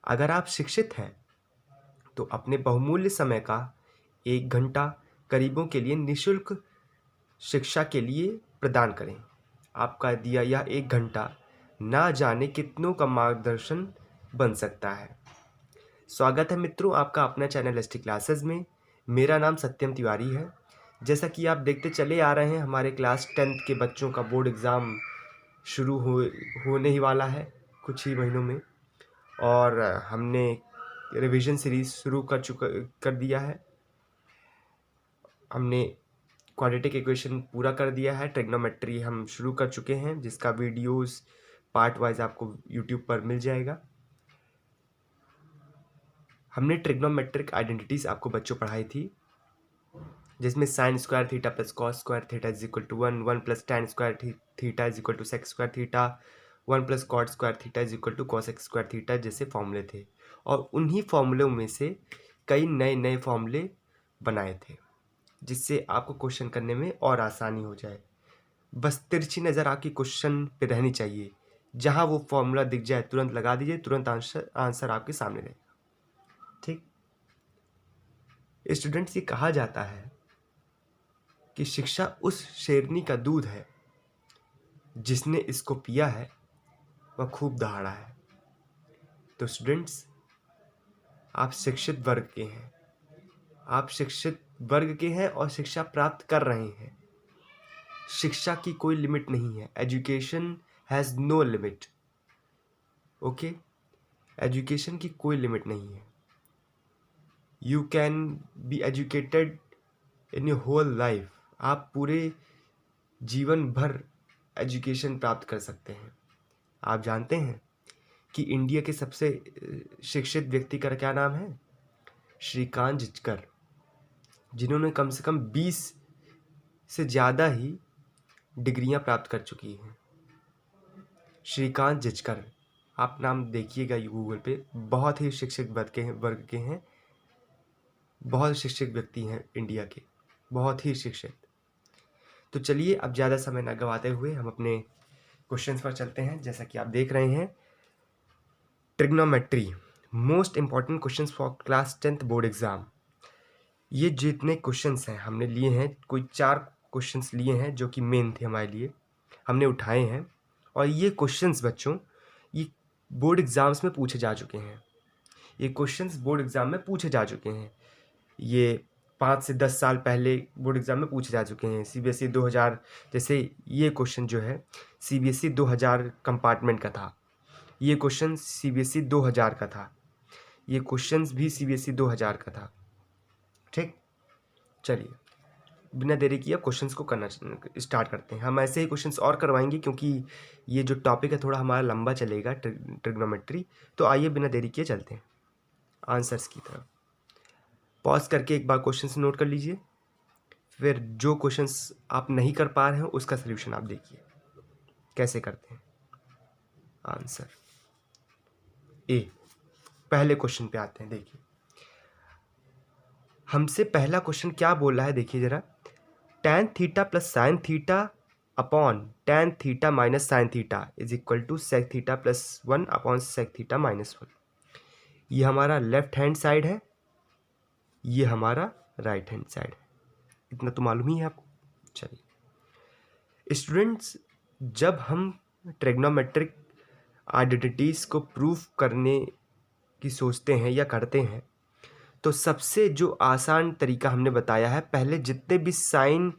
अगर आप शिक्षित हैं तो अपने बहुमूल्य समय का 1 घंटा गरीबों के लिए निःशुल्क शिक्षा के लिए प्रदान करें। आपका दिया यह 1 घंटा ना जाने कितनों का मार्गदर्शन बन सकता है। स्वागत है मित्रों आपका अपना चैनल एसटी क्लासेस में। मेरा नाम सत्यम तिवारी है। जैसा कि आप देखते चले आ रहे हैं, हमारे क्लास 10th के बच्चों का बोर्ड एग्ज़ाम शुरू होने ही वाला है कुछ ही महीनों में, और हमने रिवीजन सीरीज़ शुरू कर दिया है। हमने क्वाड्रेटिक इक्वेशन पूरा कर दिया है। ट्रिग्नोमेट्री हम शुरू कर चुके हैं, जिसका वीडियोस पार्ट वाइज आपको यूट्यूब पर मिल जाएगा। हमने ट्रिग्नोमेट्रिक आइडेंटिटीज़ आपको बच्चों पढ़ाई थी, जिसमें sine square theta plus cos square theta is equal to 1 plus tan square theta is equal to sec square theta, 1 plus cot square theta is equal to cosec square theta जैसे फॉर्मूले थे। और उन्हीं फॉर्मूलों में से कई नए नए फॉर्मूले बनाए थे, जिससे आपको क्वेश्चन करने में और आसानी हो जाए। बस तिरछी नज़र आपकी क्वेश्चन पे रहनी चाहिए। जहाँ वो फॉर्मूला दिख जाए तुरंत लगा दीजिए, तुरंत आंसर आपके सामने रहेगा। ठीक। स्टूडेंट्स, ये कहा जाता है कि शिक्षा उस शेरनी का दूध है जिसने इसको पिया है वह खूब दहाड़ा है। तो स्टूडेंट्स, आप शिक्षित वर्ग के हैं, आप शिक्षित वर्ग के हैं और शिक्षा प्राप्त कर रहे हैं। शिक्षा की कोई लिमिट नहीं है। Education has no limit. Okay, education की कोई लिमिट नहीं है। You can be educated in your whole life. आप पूरे जीवन भर एजुकेशन प्राप्त कर सकते हैं। आप जानते हैं कि इंडिया के सबसे शिक्षित व्यक्ति का क्या नाम है? श्रीकांत जिचकर, जिन्होंने कम से कम 20 से ज़्यादा ही डिग्रियां प्राप्त कर चुकी हैं। श्रीकांत जिचकर, आप नाम देखिएगा गूगल पे। बहुत ही शिक्षित वर्ग के हैं, बहुत शिक्षित व्यक्ति हैं इंडिया के, बहुत ही शिक्षित। तो चलिए अब ज़्यादा समय न गवाते हुए हम अपने क्वेश्चंस पर चलते हैं। जैसा कि आप देख रहे हैं, trigonometry most important questions for class 10th board exam. ये जितने क्वेश्चंस हैं हमने लिए हैं, कोई 4 क्वेश्चंस लिए हैं जो कि मेन थे हमारे लिए, हमने उठाए हैं। और ये क्वेश्चंस बच्चों, ये बोर्ड एग्ज़ाम्स में पूछे जा चुके हैं। ये क्वेश्चंस बोर्ड एग्ज़ाम में पूछे जा चुके हैं। ये 5 से 10 साल पहले बोर्ड एग्ज़ाम में पूछे जा चुके हैं। CBSE 2000, जैसे ये क्वेश्चन जो है CBSE 2000 कंपार्टमेंट का था। ये क्वेश्चन CBSE 2000 का था। ये क्वेश्चंस भी CBSE 2000 का था। ठीक, चलिए बिना देरी किए अब क्वेश्चंस को करना स्टार्ट करते हैं। हम ऐसे ही क्वेश्चंस और करवाएंगे क्योंकि ये जो टॉपिक है थोड़ा हमारा लंबा चलेगा, ट्रिग्नोमेट्री। तो आइए बिना देरी किए चलते हैं आंसर्स की तरफ। पॉज करके एक बार क्वेश्चंस नोट कर लीजिए, फिर जो क्वेश्चंस आप नहीं कर पा रहे हैं उसका सलूशन आप देखिए कैसे करते हैं। आंसर ए, पहले क्वेश्चन पे आते हैं। देखिए हमसे पहला क्वेश्चन क्या बोल रहा है, देखिए जरा। tan theta plus sine theta upon tan theta minus sine theta is equal to sec theta plus 1 upon sec theta minus 1। ये हमारा लेफ्ट हैंड साइड है, ये हमारा राइट हैंड साइड है। इतना तो मालूम ही है आपको। चलिए स्टूडेंट्स, जब हम ट्रिग्नोमेट्रिक आइडेंटिटीज़ को प्रूफ करने की सोचते हैं या करते हैं, तो सबसे जो आसान तरीका हमने बताया है, पहले जितने भी साइन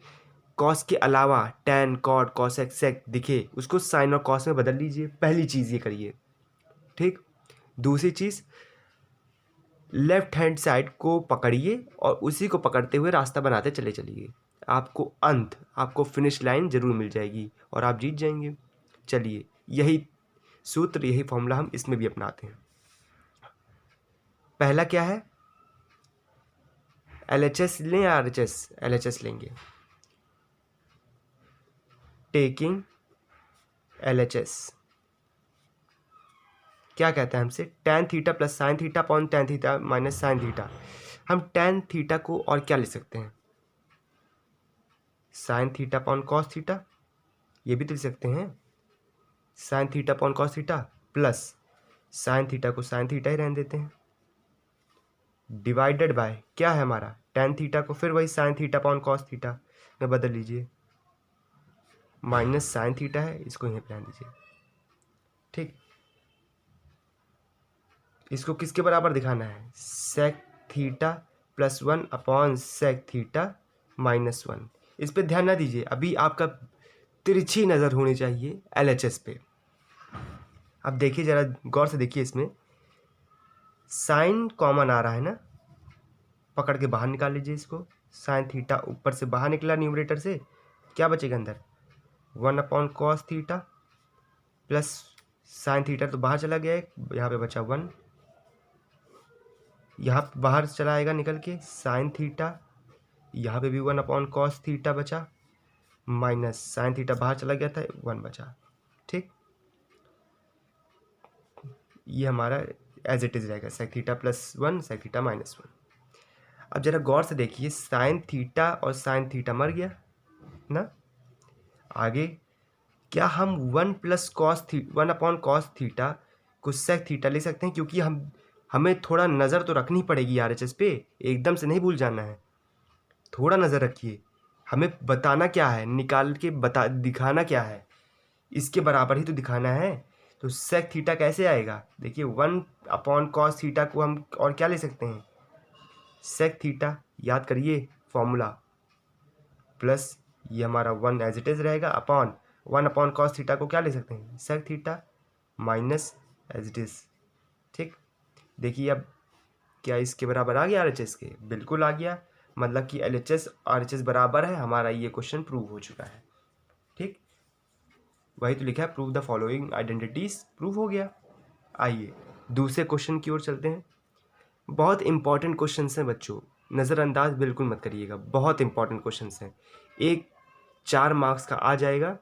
कॉस के अलावा टैन कॉट कॉसेक सेक दिखे उसको साइन और कॉस में बदल लीजिए। पहली चीज़ ये करिए। ठीक। दूसरी चीज़, लेफ्ट हैंड साइड को पकड़िए और उसी को पकड़ते हुए रास्ता बनाते चले चलिए। आपको फिनिश लाइन ज़रूर मिल जाएगी और आप जीत जाएंगे। चलिए यही सूत्र, यही फॉर्मूला हम इसमें भी अपनाते हैं। पहला क्या है? LHS लें या RHS? LHS लेंगे। टेकिंग LHS क्या कहता है हमसे? tan theta plus sine theta upon tan theta minus sine theta. हम tan थीटा को और क्या लिख सकते हैं? Sine theta upon cos theta, ये भी तो लिख सकते हैं। Sine theta upon cos theta plus sine theta को साइन थीटा ही रहने देते हैं, डिवाइडेड बाय क्या है हमारा टेन थीटा को फिर वही sign theta upon cos theta में बदल लीजिए, माइनस साइन थीटा है, इसको यहीं पे रहने दीजिए। ठीक, इसको किसके बराबर दिखाना है, sec theta plus one upon sec theta minus one. इस पे ध्यान ना दीजिए, अभी आपका तिरछी नज़र होनी चाहिए LHS पे। अब देखिए ज़रा गौर से देखिए, इसमें साइन कॉमन आ रहा है ना, पकड़ के बाहर निकाल लीजिए इसको। साइन थीटा ऊपर से बाहर निकला न्यूमरेटर से, क्या बचेगा अंदर, one upon cos theta plus sine theta तो बाहर चला गया है, यहाँ पे बचा वन, यहाँ बाहर चला आएगा निकल के साइन थीटा, यहाँ पे भी वन अपॉन कॉस थीटा बचा, माइनस साइन थीटा बाहर चला गया था, वन बचा। ठीक, ये हमारा एज इट इज़ रहेगा, sec theta plus one sec theta minus one. अब जरा गौर से देखिए, साइन थीटा और साइन थीटा मर गया ना, आगे क्या हम one plus cos one upon cos theta को सेक थीटा ले सकते हैं, क्योंकि हमें थोड़ा नज़र तो रखनी पड़ेगी RHS पे, एकदम से नहीं भूल जाना है, थोड़ा नज़र रखिए। हमें बताना क्या है, निकाल के दिखाना क्या है, इसके बराबर ही तो दिखाना है। तो सेक थीटा कैसे आएगा, देखिए वन अपॉन कॉस थीटा को हम और क्या ले सकते हैं, सेक थीटा, याद करिए फॉर्मूला, प्लस ये हमारा वन एज इट इज़ रहेगा upon one upon cos theta को क्या ले सकते हैं, sec theta minus as it is. ठीक, देखिए अब क्या इसके बराबर आ गया RHS के, बिल्कुल आ गया, मतलब कि LHS RHS बराबर है, हमारा ये क्वेश्चन प्रूव हो चुका है। ठीक, वही तो लिखा है, prove the following identities, prove हो गया। आइए दूसरे क्वेश्चन की ओर चलते हैं। बहुत इंपॉर्टेंट क्वेश्चन हैं बच्चों, नज़रअंदाज बिल्कुल मत करिएगा, बहुत इंपॉर्टेंट क्वेश्चन हैं। एक 4 मार्क्स का आ जाएगा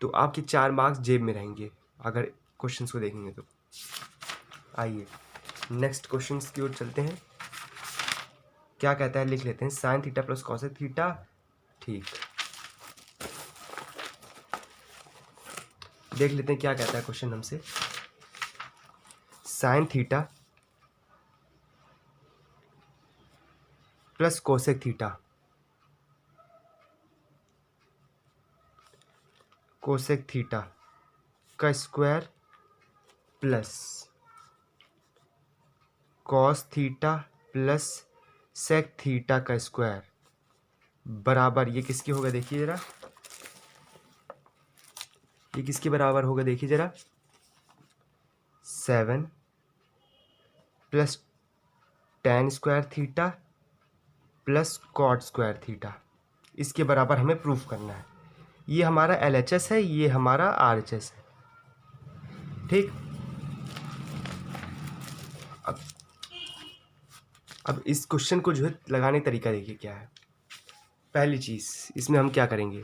तो आपके 4 मार्क्स जेब में रहेंगे अगर क्वेश्चन को देखेंगे तो। आइए नेक्स्ट क्वेश्चन की ओर चलते हैं। क्या कहता है, लिख लेते हैं, sine theta plus cosec theta. ठीक, देख लेते हैं क्या कहता है क्वेश्चन हमसे। Sine theta plus cosec theta, cosec theta का square plus cos theta plus sec theta का स्क्वायर बराबर, ये किसकी होगा देखिए ज़रा, ये किसके बराबर होगा देखिए ज़रा, 7 plus tan square theta plus cot square theta, इसके बराबर हमें प्रूफ करना है। ये हमारा LHS है, ये हमारा RHS है। ठीक, अब इस क्वेश्चन को जो है लगाने का तरीका देखिए क्या है। पहली चीज़, इसमें हम क्या करेंगे,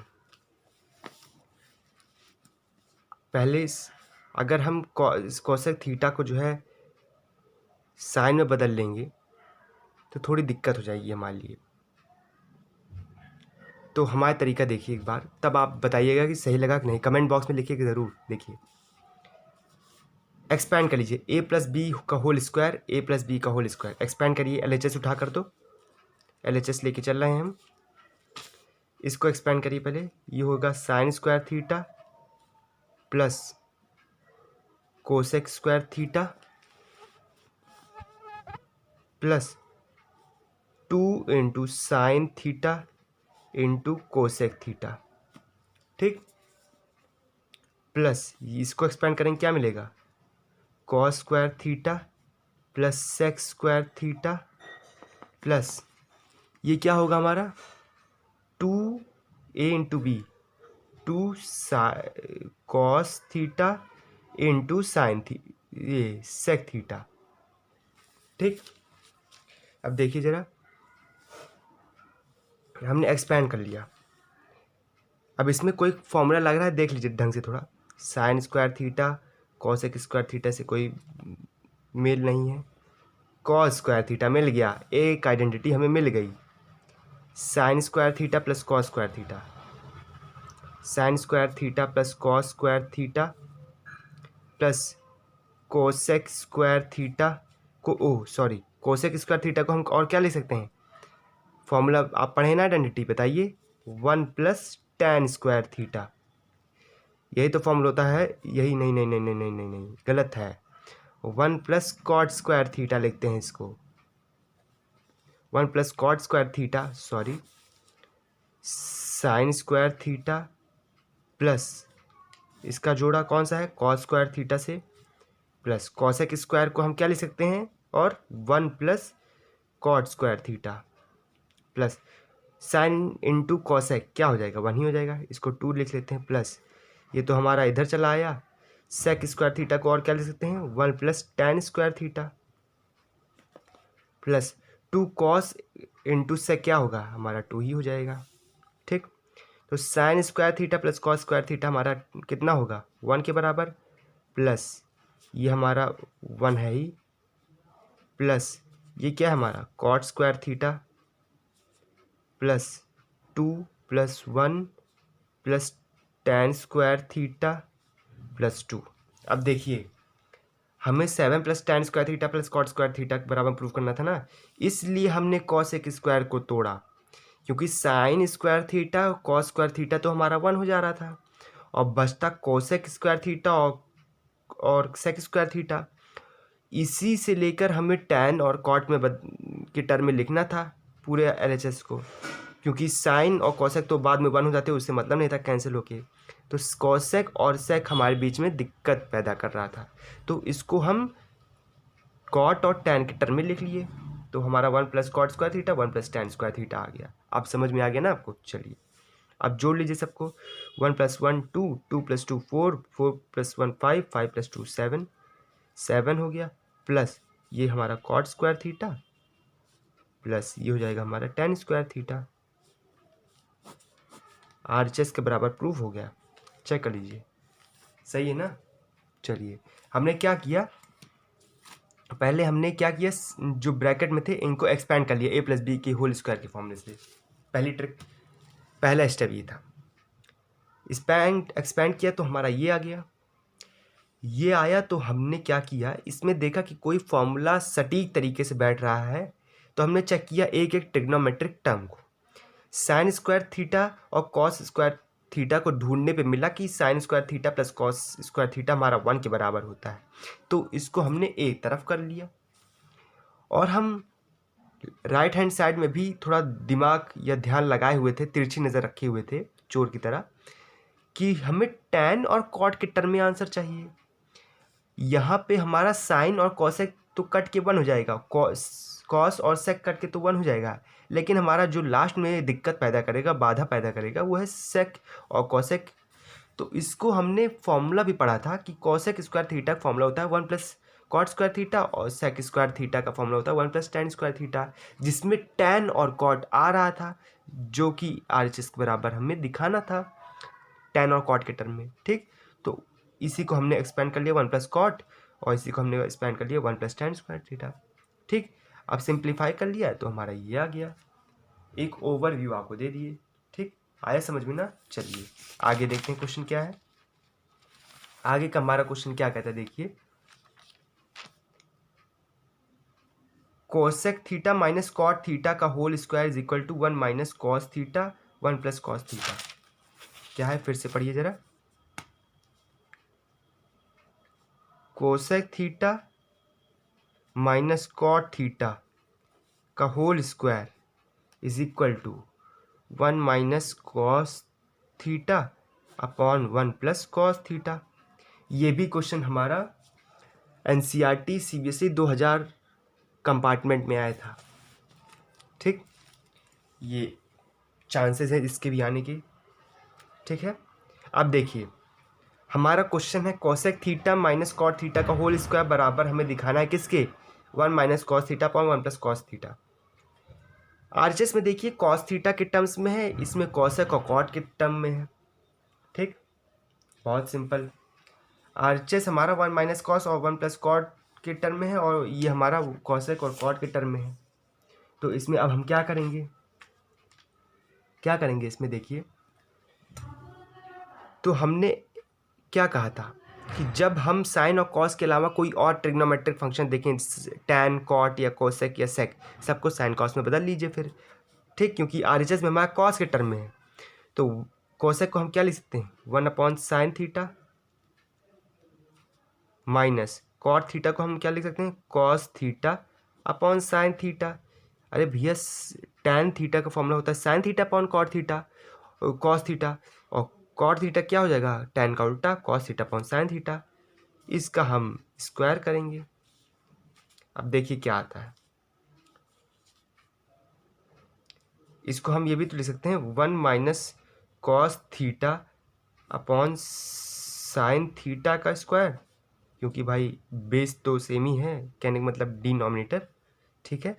पहले अगर हम कोसेक थीटा को जो है साइन में बदल लेंगे तो थोड़ी दिक्कत हो जाएगी हमारे लिए। तो हमारा तरीका देखिए एक बार, तब आप बताइएगा कि सही लगा कि नहीं, कमेंट बॉक्स में लिखिए ज़रूर। देखिए एक्सपैंड कर लीजिए, a प्लस बी का whole square, a plus b का होल स्क्वायर, एक्सपैंड करिए, LHS उठा कर, तो LHS लेके चल रहे हैं हम, इसको एक्सपैंड करिए पहले, ये होगा sine square theta plus cosec square theta plus 2 into sine theta into cosec theta. ठीक, प्लस इसको एक्सपैंड करेंगे, क्या मिलेगा, cos square theta plus sec square theta plus ये क्या होगा हमारा 2a into b, 2 cos theta into sine ये सेक थीटा। ठीक, अब देखिए ज़रा, हमने एक्सपैंड कर लिया। अब इसमें कोई फॉर्मूला लग रहा है, देख लीजिए ढंग से थोड़ा, sign square theta cosec square theta से कोई मेल नहीं है, कॉस स्क्वायर थीटा मिल गया, एक आइडेंटिटी हमें मिल गई, sign square theta plus cos square theta, sign square theta plus cos square theta plus cosec square theta cosec square theta को हम और क्या लिख सकते हैं? फॉर्मूला आप पढ़े ना आइडेंटिटी, बताइए। 1 + tan स्क्वायर थीटा, यही तो फॉर्मूला होता है। यही नहीं नहीं नहीं नहीं नहीं नहीं नहीं, गलत है। 1 + cot स्क्वायर थीटा लिखते हैं इसको। 1 + cot square theta, sorry, sign square theta plus इसका जोड़ा कौन सा है? कॉस स्क्वायर थीटा से, प्लस कॉसेक स्क्वायर को हम क्या लिख सकते हैं? और 1 + cot square theta plus sine into cosec क्या हो जाएगा? 1 ही हो जाएगा। इसको 2 लिख लेते हैं, प्लस ये तो हमारा इधर चला आया। सेक स्क्वायर थीटा को और क्या लिख सकते हैं? 1 + tan square theta plus 2 cos into sec क्या होगा? हमारा 2 ही हो जाएगा। ठीक, तो sine square theta plus cos square theta हमारा कितना होगा? 1 के बराबर, प्लस ये हमारा 1 है ही, प्लस ये क्या है हमारा? Cot square theta plus 2 + 1 + tan square theta plus 2। अब देखिए, हमें 7 + tan square theta plus cot square theta के बराबर प्रूव करना था ना, इसलिए हमने कॉसेक स्क्वायर को तोड़ा, क्योंकि sign square theta cos square theta तो हमारा 1 हो जा रहा था, और बचता कोसेक स्क्वायर थीटा और सेक स्क्वायर थीटा। इसी से लेकर हमें टैन और कॉट में के टर्म में लिखना था पूरे एलएचएस को, क्योंकि साइन और कॉसेक तो बाद में 1 हो जाते, उससे मतलब नहीं था कैंसिल होके। तो कॉसेक और सेक हमारे बीच में दिक्कत पैदा कर रहा था, तो इसको हम कॉट और टैन के टर्म में लिख लिए। तो हमारा 1 + cot square theta 1 + tan square theta आ गया। अब समझ में आ गया ना आपको? चलिए अब जोड़ लीजिए सबको। 1 + 1 2, 2 + 2 4, 4 + 1 5, 5 + 2 7, 7 हो गया, प्लस ये हमारा कॉट स्क्वायर थीटा प्लस ये हो जाएगा हमारा tan स्क्वायर थीटा। आरएचएस के बराबर प्रूफ हो गया। चेक कर लीजिए, सही है ना? चलिए, हमने क्या किया, पहले हमने क्या किया, जो ब्रैकेट में थे इनको एक्सपैंड कर लिया a + b के होल स्क्वायर के फॉर्मूले से। पहली ट्रिक, पहला स्टेप ये था। एक्सपैंड किया तो हमारा ये आ गया। ये आया तो हमने क्या किया, इसमें देखा कि कोई फॉर्मूला सटीक तरीके से बैठ रहा है, तो हमने चेक किया एक एक ट्रिग्नोमेट्रिक टर्म को। साइन स्क्वायर थीटा और कॉस स्क्वायर थीटा को ढूंढने पे मिला कि sign square theta plus cos square theta हमारा 1 के बराबर होता है, तो इसको हमने एक तरफ कर लिया। और हम राइट हैंड साइड में भी थोड़ा दिमाग या ध्यान लगाए हुए थे, तिरछी नज़र रखे हुए थे चोर की तरह, कि हमें टैन और कॉट के टर्म में आंसर चाहिए। यहाँ पे हमारा साइन और कॉसेक तो कट के 1 हो जाएगा, कॉस और सेक कट के तो 1 हो जाएगा, लेकिन हमारा जो लास्ट में दिक्कत पैदा करेगा, बाधा पैदा करेगा, वो है सेक और कॉसेक। तो इसको हमने फॉर्मूला भी पढ़ा था कि कॉसेक स्क्वायर थीटा का फॉर्मूला होता है 1 + कॉट स्क्वायर थीटा, और सेक स्क्वायर थीटा का फॉर्मूला होता है 1 + tan स्क्वायर थीटा, जिसमें टैन और कॉट आ रहा था, जो कि आरएचएस के बराबर हमें दिखाना था टैन और कॉट के टर्म में। ठीक, तो इसी को हमने एक्सपेंड कर लिया 1 + कॉट, और इसी को हमने एक्सपेंड कर लिया 1 + tan स्क्वायर थीटा। ठीक, अब सिंप्लीफाई कर लिया तो हमारा ये आ गया। एक ओवरव्यू आपको दे दिए। ठीक, आया समझ में ना? चलिए आगे देखते हैं क्वेश्चन क्या है। आगे का हमारा क्वेश्चन क्या कहता है, देखिए। Cosec theta minus cot theta का whole square is equal to 1 - cos theta 1 + cos theta. क्या है, फिर से पढ़िए जरा। Cosec theta minus cot theta का whole square is equal to 1 - cos theta upon 1 + cos theta. ये भी क्वेश्चन हमारा एनसीईआरटी सीबीएसई 2000 कंपार्टमेंट में आया था। ठीक, ये चांसेस है इसके भी आने के। ठीक है, अब देखिए हमारा क्वेश्चन है cosec theta minus cot theta का होल स्क्वायर बराबर हमें दिखाना है किसके? 1 - cos theta upon 1 + cos theta. RHS में देखिए cos थीटा के टर्म्स में है, इसमें कोसेक और कॉट के टर्म में है। ठीक, बहुत सिंपल। आरएचएस हमारा 1 - cos और 1 + cot के टर्म में है, और ये हमारा कोसेक और कॉट के टर्म में है। तो इसमें अब हम क्या करेंगे, क्या करेंगे इसमें देखिए। तो हमने क्या कहा था, कि जब हम साइन और कॉस के अलावा कोई और ट्रिग्नोमेट्रिक फंक्शन देखें, टैन, कॉट या कोसेक या सेक, सबको साइन कॉस में बदल लीजिए फिर, ठीक, क्योंकि आरएचएस में हमारा कॉस के टर्म में है। तो कोसेक को हम क्या लिख सकते हैं, 1/sin theta, minus cot theta को हम क्या लिख सकते हैं, cos theta upon sine theta. अरे भैया टैन थीटा का फॉर्मूला होता है sine theta upon cot theta, cos theta, और कॉट थीटा क्या हो जाएगा, टैन का उल्टा, cos theta upon sine theta. इसका हम स्क्वायर करेंगे। अब देखिए क्या आता है, इसको हम ये भी तो लिख सकते हैं 1 - cos theta upon sine theta का स्क्वायर, क्योंकि भाई बेस तो सेम ही है, कहने का मतलब डिनोमिनेटर, ठीक है।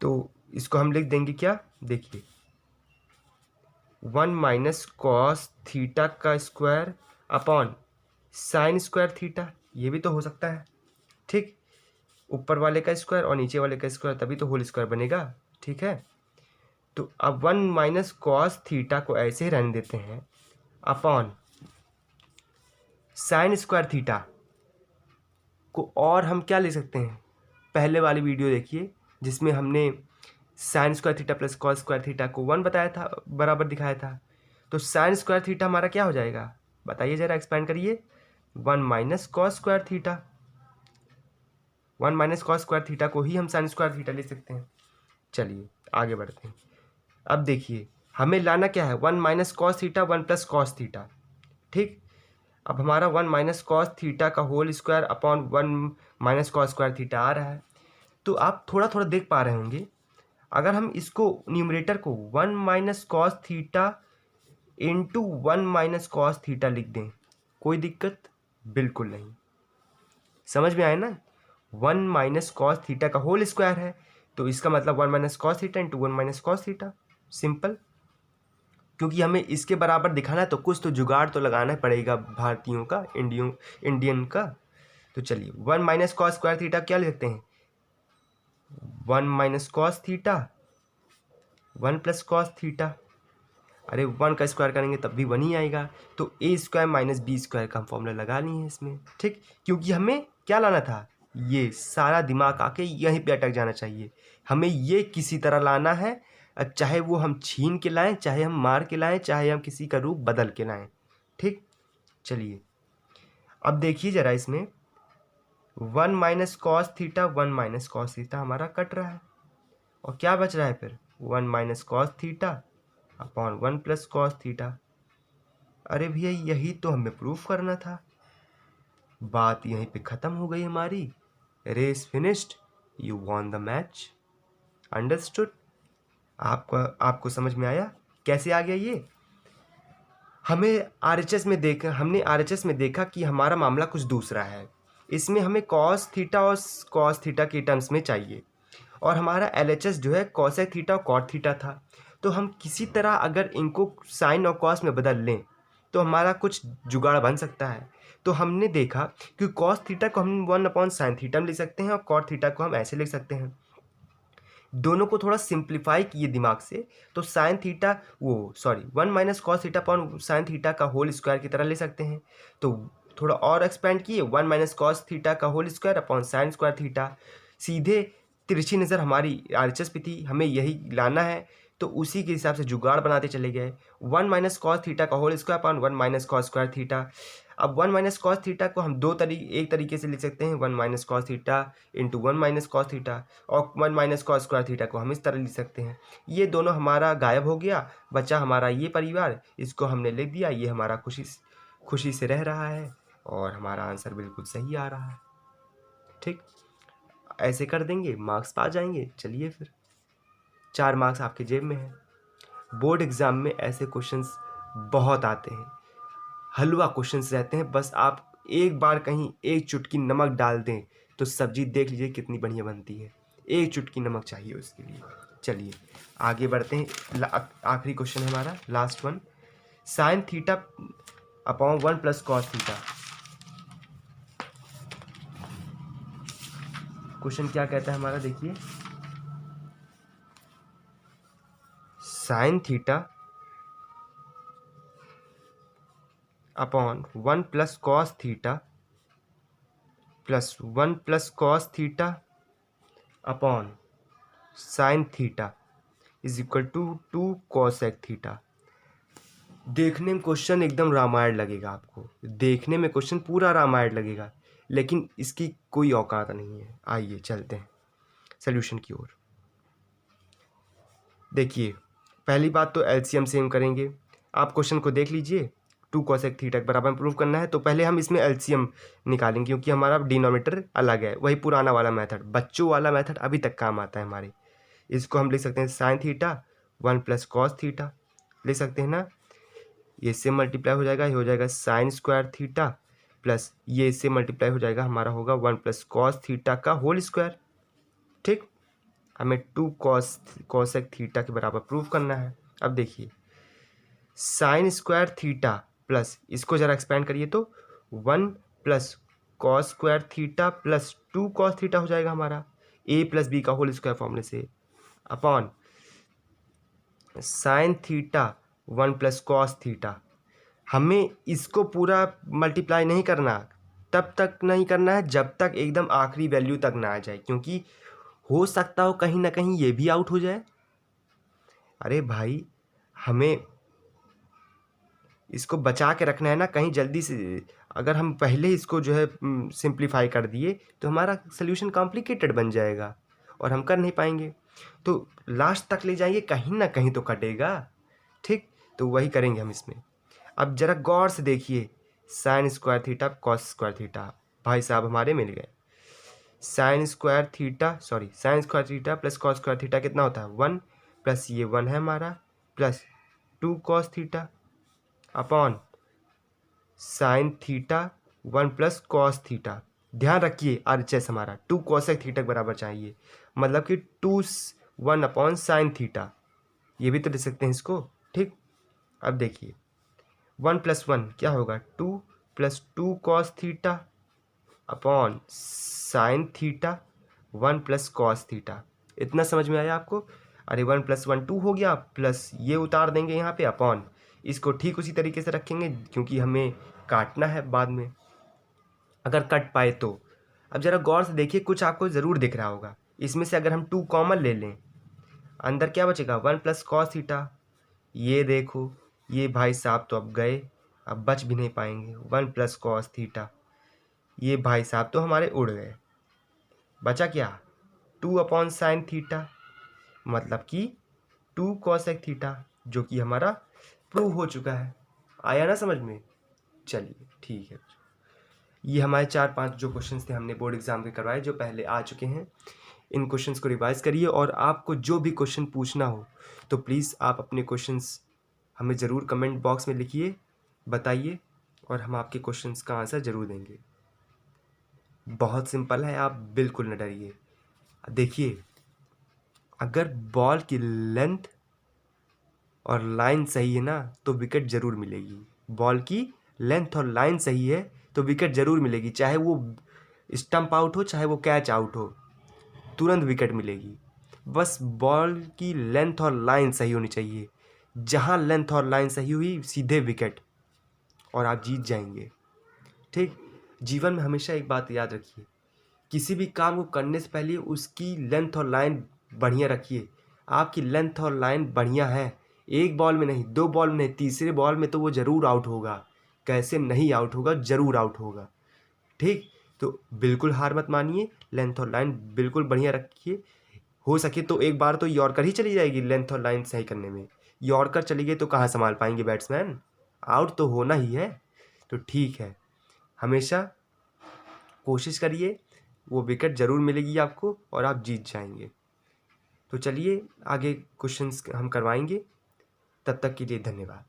तो इसको हम लिख देंगे क्या, देखिए 1 - कॉस थीटा का square upon sine square theta, ये भी तो हो सकता है, ठीक, ऊपर वाले का स्क्वायर और नीचे वाले का स्क्वायर, तभी तो होल स्क्वायर बनेगा, ठीक है। तो अब 1 - कॉस थीटा को ऐसे ही रहने देते हैं अपॉन साइन स्क्वायर थीटा को, और हम क्या ले सकते हैं, पहले वाली वीडियो देखिए जिसमें हमने sign square theta plus cos square theta को 1 बताया था, बराबर दिखाया था। तो साइन स्क्वायर थीटा हमारा क्या हो जाएगा, बताइए ज़रा, एक्सपेंड करिए, 1 - cos square theta, 1 - cos square theta को ही हम साइन स्क्वायर थीटा ले सकते हैं। चलिए आगे बढ़ते हैं। अब देखिए हमें लाना क्या है, 1 - कॉस थीटा 1 + कॉस थीटा, ठीक। अब हमारा 1 - कॉस थीटा का whole square upon 1 - cos square theta आ रहा है। तो आप थोड़ा थोड़ा देख पा रहे होंगे, अगर हम इसको न्यूमरेटर को 1 - cos theta into 1 - cos theta लिख दें, कोई दिक्कत बिल्कुल नहीं, समझ में आया ना। 1 - कॉस थीटा का होल स्क्वायर है, तो इसका मतलब 1 - cos theta into 1 - cos theta, simple. क्योंकि हमें इसके बराबर दिखाना है तो कुछ तो जुगाड़ तो लगाना पड़ेगा भारतीयों का, इंडियन का। तो चलिए 1 - कॉस स्क्वायर थीटा क्या लिखते हैं, 1 - कॉस थीटा 1 + कॉस थीटा। अरे 1 का स्क्वायर करेंगे तब भी 1 ही आएगा, तो ए स्क्वायर माइनस बी स्क्वायर का हम फॉर्मूला लगा लिए हैं इसमें, ठीक। क्योंकि हमें क्या लाना था, ये सारा दिमाग आके यहीं पे अटक जाना चाहिए, हमें ये किसी तरह लाना है, चाहे वो हम छीन के लाएं, चाहे हम मार के लाएं, चाहे हम किसी का रूप बदल के लाएं, ठीक। चलिए अब देखिए ज़रा इसमें 1 - कॉस थीटा 1 - कॉस थीटा हमारा कट रहा है, और क्या बच रहा है फिर, 1 - cos theta upon 1 + cos theta. अरे भैया यही तो हमें प्रूफ करना था, बात यहीं पे ख़त्म हो गई हमारी, race finished, you won the match, understood. आपको समझ में आया कैसे आ गया ये। हमने आरएचएस में देखा कि हमारा मामला कुछ दूसरा है, इसमें हमें कॉस थीटा और कॉस थीटा के टर्म्स में चाहिए, और हमारा एलएचएस जो है कॉसेक थीटा और कॉट थीटा था। तो हम किसी तरह अगर इनको साइन और कॉस में बदल लें तो हमारा कुछ जुगाड़ बन सकता है। तो हमने देखा कि कॉस थीटा को हम 1/sin थीटा में लिख सकते हैं और कॉट थीटा को हम ऐसे लिख सकते हैं। दोनों को थोड़ा सिंप्लीफाई किए दिमाग से, तो sine theta 1 - cos theta upon sine theta का होल स्क्वायर की तरह ले सकते हैं। तो थोड़ा और एक्सपेंड किए, 1 - कॉस थीटा का whole square upon sine square theta, सीधे तिरछी नज़र हमारी आरएचएस पे थी, हमें यही लाना है, तो उसी के हिसाब से जुगाड़ बनाते चले गए। 1 - कॉस थीटा का whole square upon 1 - cos square theta. अब 1 - कॉस थीटा को हम एक तरीके से लिख सकते हैं, 1 - cos theta into 1 - cos theta, और 1 - कॉस स्क्वायर थीटा को हम इस तरह लिख सकते हैं। ये दोनों हमारा गायब हो गया, बचा हमारा ये परिवार, इसको हमने लिख दिया, ये हमारा खुशी से रह रहा है, और हमारा आंसर बिल्कुल सही आ रहा है, ठीक। ऐसे कर देंगे, मार्क्स पा जाएंगे। चलिए फिर 4 मार्क्स आपके जेब में हैं। बोर्ड एग्ज़ाम में ऐसे क्वेश्चंस बहुत आते हैं, हलवा क्वेश्चंस रहते हैं, बस आप एक बार कहीं एक चुटकी नमक डाल दें तो सब्जी देख लीजिए कितनी बढ़िया बनती है, एक चुटकी नमक चाहिए उसके लिए। चलिए आगे बढ़ते हैं, आखिरी क्वेश्चन है हमारा, last one, sine theta upon 1 + cos theta. Question क्या कहता है हमारा, देखिए sine theta upon 1 plus cos theta plus 1 plus cos theta upon sine theta is equal to 2 cosec theta. देखने में क्वेश्चन एकदम रामायण लगेगा आपको, देखने में क्वेश्चन पूरा रामायण लगेगा, लेकिन इसकी कोई औकात नहीं है। आइए चलते हैं सॉल्यूशन की ओर। देखिए पहली बात तो एलसीएम सेम करेंगे। आप क्वेश्चन को देख लीजिए, 2 कॉसेक थीटा के बराबर प्रूव करना है, तो पहले हम इसमें एलसीएम निकालेंगे क्योंकि हमारा डिनोमिनेटर अलग है, वही पुराना वाला मेथड, बच्चों वाला मेथड अभी तक काम आता है हमारे। इसको हम लिख सकते हैं sine theta 1 plus cos theta, लिख सकते हैं ना। ये इससे मल्टीप्लाई हो जाएगा, ये हो जाएगा साइन स्क्वायर थीटा प्लस ये इससे मल्टीप्लाई हो जाएगा, हमारा होगा 1 प्लस कॉस थीटा का होल स्क्वायर। ठीक, हमें 2 कॉसेक थीटा के बराबर प्रूफ करना है। अब देखिए साइन स्क्वायर थीटा प्लस इसको ज़रा एक्सपेंड करिए तो 1 plus cos square theta plus 2 cos theta हो जाएगा हमारा, ए प्लस बी का होल स्क्वायर फॉर्मूले से, upon sine theta 1 plus cos theta. हमें इसको पूरा मल्टीप्लाई नहीं करना, तब तक नहीं करना है जब तक एकदम आखिरी वैल्यू तक ना आ जाए, क्योंकि हो सकता हो कहीं ना कहीं ये भी आउट हो जाए। अरे भाई हमें इसको बचा के रखना है ना, कहीं जल्दी से अगर हम पहले इसको जो है सिंप्लीफाई कर दिए तो हमारा सोल्यूशन कॉम्प्लिकेटेड बन जाएगा और हम कर नहीं पाएंगे। तो लास्ट तक ले जाएंगे, कहीं ना कहीं तो कटेगा। ठीक, तो वही करेंगे हम इसमें। अब ज़रा गौर से देखिए, sign square theta cos square theta भाई साहब हमारे मिल गए। Sign square theta plus cos square theta कितना होता है 1, प्लस ये 1 है हमारा, plus 2 cos theta upon sine theta 1 plus cos theta. ध्यान रखिए आरएचएस हमारा 2 कॉसेक थीटा के बराबर चाहिए, मतलब कि 1 अपॉन साइन थीटा, ये भी तो दे सकते हैं इसको। ठीक, अब देखिए 1 प्लस 1 क्या होगा 2 plus 2 cos theta upon sine theta 1 plus cos theta. इतना समझ में आया आपको? अरे 1 प्लस 1 2 हो गया, प्लस ये उतार देंगे यहाँ पे अपॉन, इसको ठीक उसी तरीके से रखेंगे क्योंकि हमें काटना है बाद में, अगर कट पाए तो। अब ज़रा गौर से देखिए, कुछ आपको ज़रूर दिख रहा होगा इसमें से। अगर हम 2 कॉमन ले लें, अंदर क्या बचेगा 1 प्लस कॉस थीटा। ये देखो ये भाई साहब तो अब गए, अब बच भी नहीं पाएंगे। 1 प्लस कॉस थीटा, ये भाई साहब तो हमारे उड़ गए। बचा क्या 2 अपॉन साइन थीटा, मतलब कि 2 कॉसेक थीटा, जो कि हमारा प्रूव हो चुका है। आया ना समझ में? चलिए ठीक है, ये हमारे 4-5 जो क्वेश्चंस थे हमने बोर्ड एग्जाम के करवाए जो पहले आ चुके हैं। इन क्वेश्चंस को रिवाइज करिए, और आपको जो भी क्वेश्चन पूछना हो तो प्लीज़ आप अपने क्वेश्चंस हमें ज़रूर कमेंट बॉक्स में लिखिए, बताइए, और हम आपके क्वेश्चंस का आंसर ज़रूर देंगे। बहुत सिंपल है, आप बिल्कुल न डरिए। देखिए अगर बॉल की लेंथ और लाइन सही है ना तो विकेट ज़रूर मिलेगी। बॉल की लेंथ और लाइन सही है तो विकेट ज़रूर मिलेगी, चाहे वो स्टंप आउट हो चाहे वो कैच आउट हो, तुरंत विकेट मिलेगी। बस बॉल की लेंथ और लाइन सही होनी चाहिए, जहाँ लेंथ और लाइन सही हुई सीधे विकेट, और आप जीत जाएंगे। ठीक, जीवन में हमेशा एक बात याद रखिए, किसी भी काम को करने से पहले उसकी लेंथ और लाइन बढ़िया रखिए। आपकी लेंथ और लाइन बढ़िया है, एक बॉल में नहीं, 2 बॉल में नहीं, तीसरे बॉल में तो वो ज़रूर आउट होगा। कैसे नहीं आउट होगा, ज़रूर आउट होगा। ठीक, तो बिल्कुल हार मत मानिए, लेंथ और लाइन बिल्कुल बढ़िया रखिए। हो सके तो एक बार तो यॉर्कर ही चली जाएगी लेंथ और लाइन सही करने में। यॉर्कर चली गई तो कहाँ संभाल पाएंगे बैट्समैन, आउट तो होना ही है। तो ठीक है, हमेशा कोशिश करिए, वो विकेट ज़रूर मिलेगी आपको और आप जीत जाएंगे। तो चलिए आगे क्वेश्चंस हम करवाएंगे, तब तक के लिए धन्यवाद।